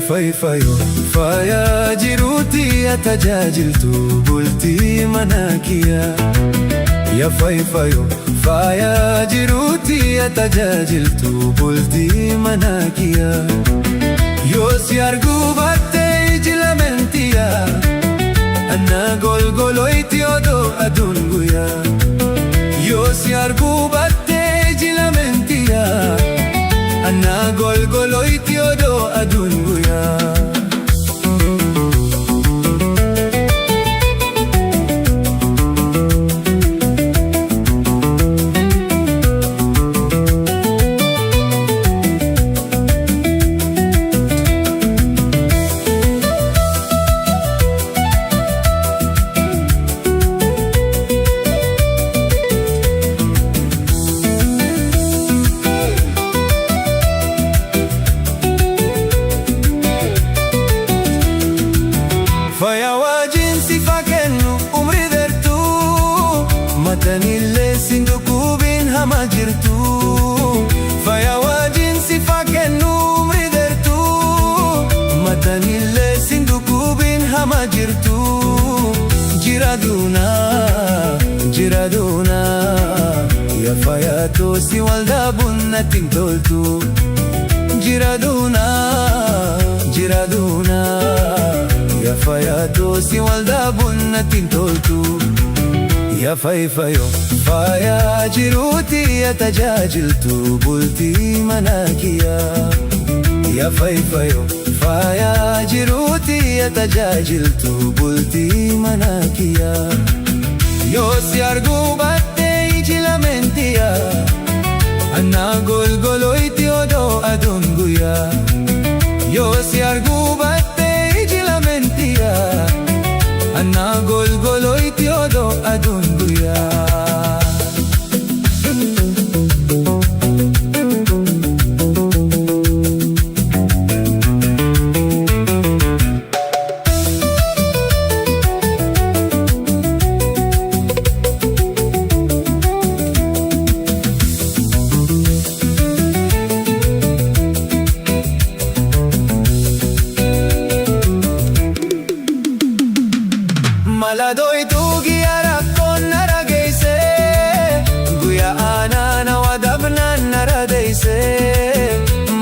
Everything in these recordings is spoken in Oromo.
Fayfayo faayaa jiruutii tajaajiltu bultii mana kiyya. Ya Fayfayo faayaa jiruutii tajaajiltu bultii mana kiyya. Yoo si arguu baattee iji lameen tiyya, anna golgoloyti odoo aduun guyyaa. Yoo si arguu baattee iji lameen tiyya, anna golgoloyti odoo aduun guyyaa. Matanillee sindukuubin hama jirtu. Fayyaa wajjin si fakkennu umrii dheertu. Matanillee sindukuubin hama jirtu. Jira duunaa yaa fayyaa toosi waldaabuun natti hin toltu. Jira duunaa yaa fayyaa toosi waldaabuun natti hin toltu. Ya Fayfayo faayaa jiruutii tajaajiltu bultii mana kiyya. Ya Fayfayo faayaa jiruutii tajaajiltu bultii mana kiyya. Yoo si arguu baattee iji lameen tiyya, anna golgoloyti odoo aduun guyyaa. Yoo si arguu baattee iji lameen tiyya, anna golgoloyti odoo aduun guyyaa. Maladoytu guyyaa rakkoon nara geesse, guyyaa aanaan wadabnaan nara deesse.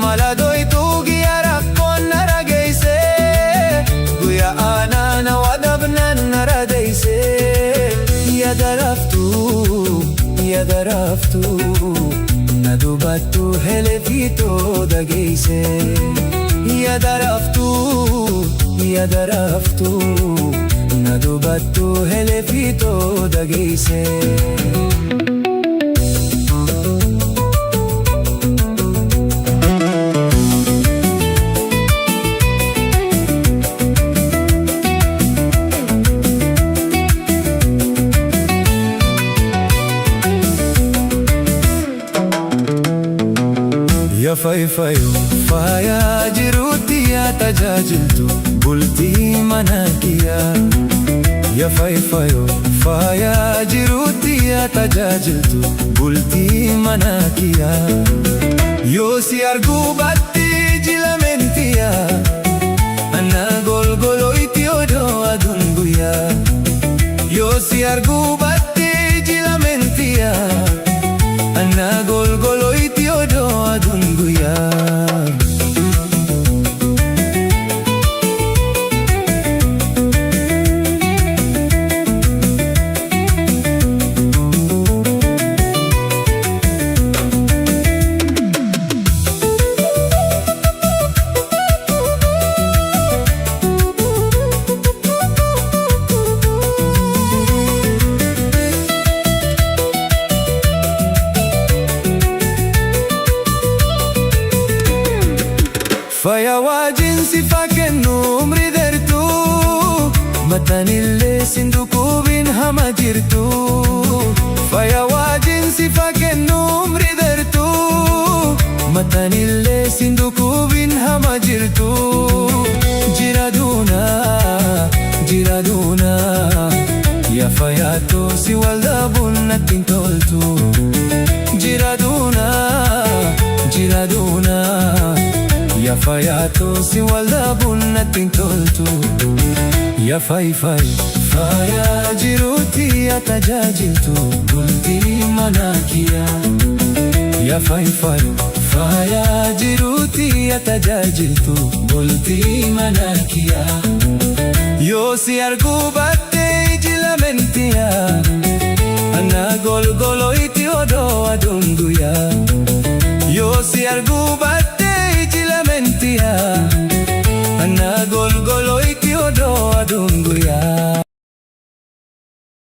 Maladoytu guyyaa rakkoon nara geesse, guyyaa aanaan wadabnaan nara deesse. Yaada raftuu na dubattu helefiitoo dhageesse. Yaada raftuu na dubattu helefiitoo dhageesse. Ya Fayfayo faayaa jiruutii tajaajiltu bultii mana kiyya. Ya Fayfayo faayaa jiruutii tajaajiltu bultii mana kiyya. Yoo si arguu baattee iji lameen tiyya, anna golgoloyti odoo aduun guyyaa. Yoo si arguu baattee iji lameen tiyya, anna golgoloyti odoo aduun guyyaa. Fayyaa wajjin si fakkennu umrii dheertu. Matanillee sindukuubin hama jirtu. Fayyaa wajjin si fakkennu umrii dheertu. Matanillee sindukuubin hama jirtu. Jira duunaa yaa fayyaa toosi waldaabuun natti hin toltu. Jira duunaa Lafayato si waldaabuun natti hin toltu. Yaa faayifaayi faayaa jiruutti yaa tajaajiltu bultii mana kiyyaa. Yaa faayifaayi faayaa jiruutti yaa tajaajiltu bultii mana kiyyaa. Yoo si arguu baattee iji lamentiyaa ana golgoloyti odoo aduun guyyaa. Yoo si arguu baattee iji lamentiyaa ana golgoloyti odoo aduun guyyaa.